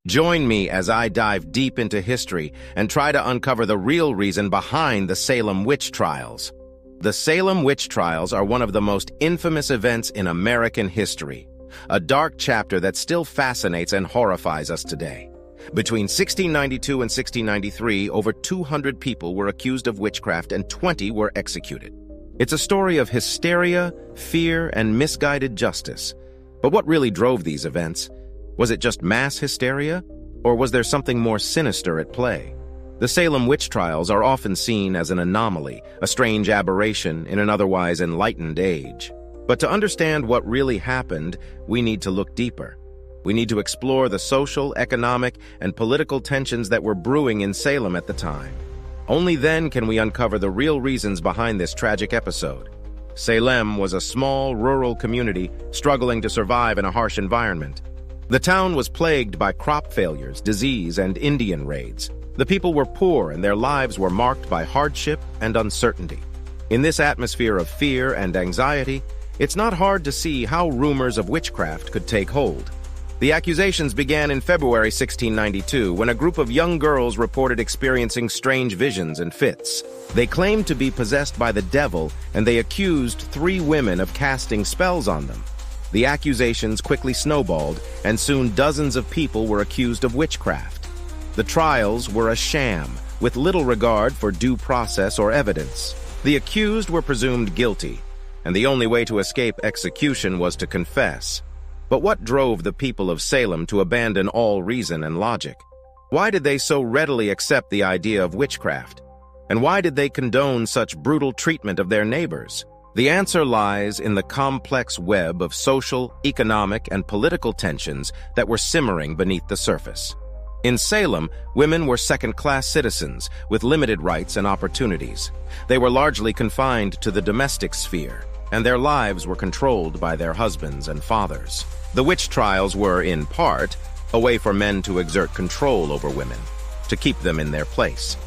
Join me as I dive deep into history and try to uncover the real reason behind the Salem Witch Trials. The Salem Witch Trials are one of the most infamous events in American history, a dark chapter that still fascinates and horrifies us today. Between 1692 and 1693, over 200 people were accused of witchcraft and 20 were executed. It's a story of hysteria, fear, and misguided justice. But what really drove these events? Was it just mass hysteria, or was there something more sinister at play? The Salem Witch Trials are often seen as an anomaly, a strange aberration in an otherwise enlightened age. But to understand what really happened, we need to look deeper. We need to explore the social, economic, and political tensions that were brewing in Salem at the time. Only then can we uncover the real reasons behind this tragic episode. Salem was a small, rural community struggling to survive in a harsh environment. The town was plagued by crop failures, disease, and Indian raids. The people were poor and their lives were marked by hardship and uncertainty. In this atmosphere of fear and anxiety, it's not hard to see how rumors of witchcraft could take hold. The accusations began in February 1692 when a group of young girls reported experiencing strange visions and fits. They claimed to be possessed by the devil, and they accused 3 women of casting spells on them. The accusations quickly snowballed, and soon dozens of people were accused of witchcraft. The trials were a sham, with little regard for due process or evidence. The accused were presumed guilty, and the only way to escape execution was to confess. But what drove the people of Salem to abandon all reason and logic? Why did they so readily accept the idea of witchcraft? And why did they condone such brutal treatment of their neighbors? The answer lies in the complex web of social, economic, and political tensions that were simmering beneath the surface. In Salem, women were second-class citizens with limited rights and opportunities. They were largely confined to the domestic sphere, and their lives were controlled by their husbands and fathers. The witch trials were, in part, a way for men to exert control over women, to keep them in their place.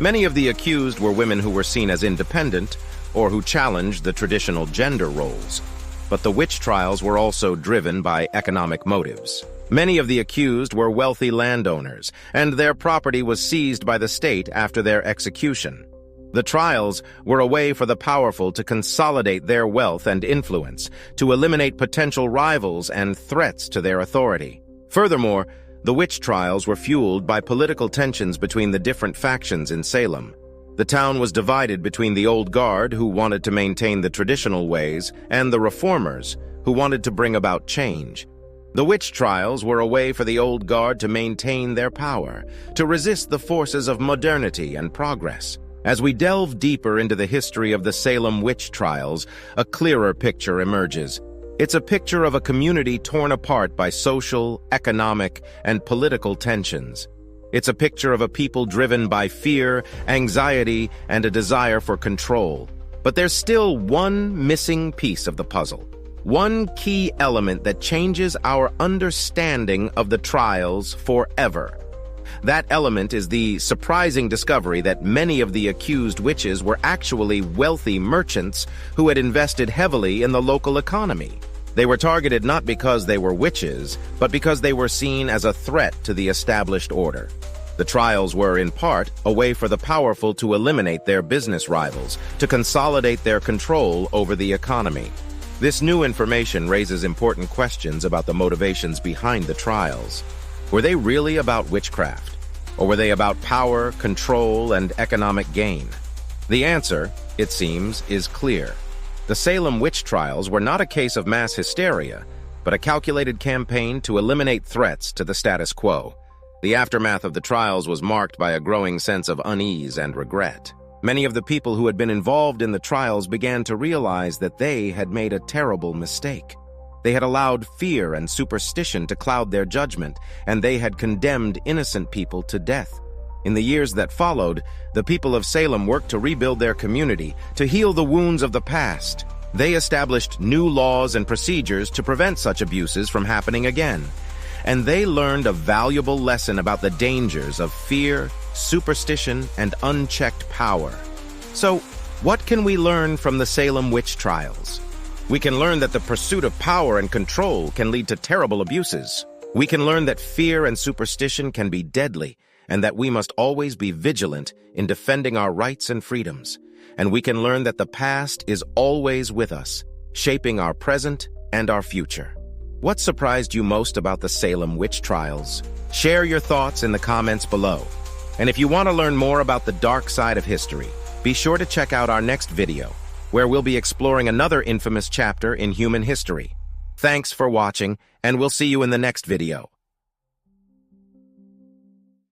Many of the accused were women who were seen as independent or who challenged the traditional gender roles. But the witch trials were also driven by economic motives. Many of the accused were wealthy landowners, and their property was seized by the state after their execution. The trials were a way for the powerful to consolidate their wealth and influence, to eliminate potential rivals and threats to their authority. Furthermore, the witch trials were fueled by political tensions between the different factions in Salem. The town was divided between the old guard, who wanted to maintain the traditional ways, and the reformers, who wanted to bring about change. The witch trials were a way for the old guard to maintain their power, to resist the forces of modernity and progress. As we delve deeper into the history of the Salem Witch Trials, a clearer picture emerges. It's a picture of a community torn apart by social, economic, and political tensions. It's a picture of a people driven by fear, anxiety, and a desire for control. But there's still one missing piece of the puzzle. One key element that changes our understanding of the trials forever. That element is the surprising discovery that many of the accused witches were actually wealthy merchants who had invested heavily in the local economy. They were targeted not because they were witches, but because they were seen as a threat to the established order. The trials were, in part, a way for the powerful to eliminate their business rivals, to consolidate their control over the economy. This new information raises important questions about the motivations behind the trials. Were they really about witchcraft? Or were they about power, control, and economic gain? The answer, it seems, is clear. The Salem Witch Trials were not a case of mass hysteria, but a calculated campaign to eliminate threats to the status quo. The aftermath of the trials was marked by a growing sense of unease and regret. Many of the people who had been involved in the trials began to realize that they had made a terrible mistake. They had allowed fear and superstition to cloud their judgment, and they had condemned innocent people to death. In the years that followed, the people of Salem worked to rebuild their community, to heal the wounds of the past. They established new laws and procedures to prevent such abuses from happening again. And they learned a valuable lesson about the dangers of fear, superstition, and unchecked power. So, what can we learn from the Salem Witch Trials? We can learn that the pursuit of power and control can lead to terrible abuses. We can learn that fear and superstition can be deadly, and that we must always be vigilant in defending our rights and freedoms. And we can learn that the past is always with us, shaping our present and our future. What surprised you most about the Salem Witch Trials? Share your thoughts in the comments below. And if you want to learn more about the dark side of history, be sure to check out our next video, where we'll be exploring another infamous chapter in human history. Thanks for watching, and we'll see you in the next video.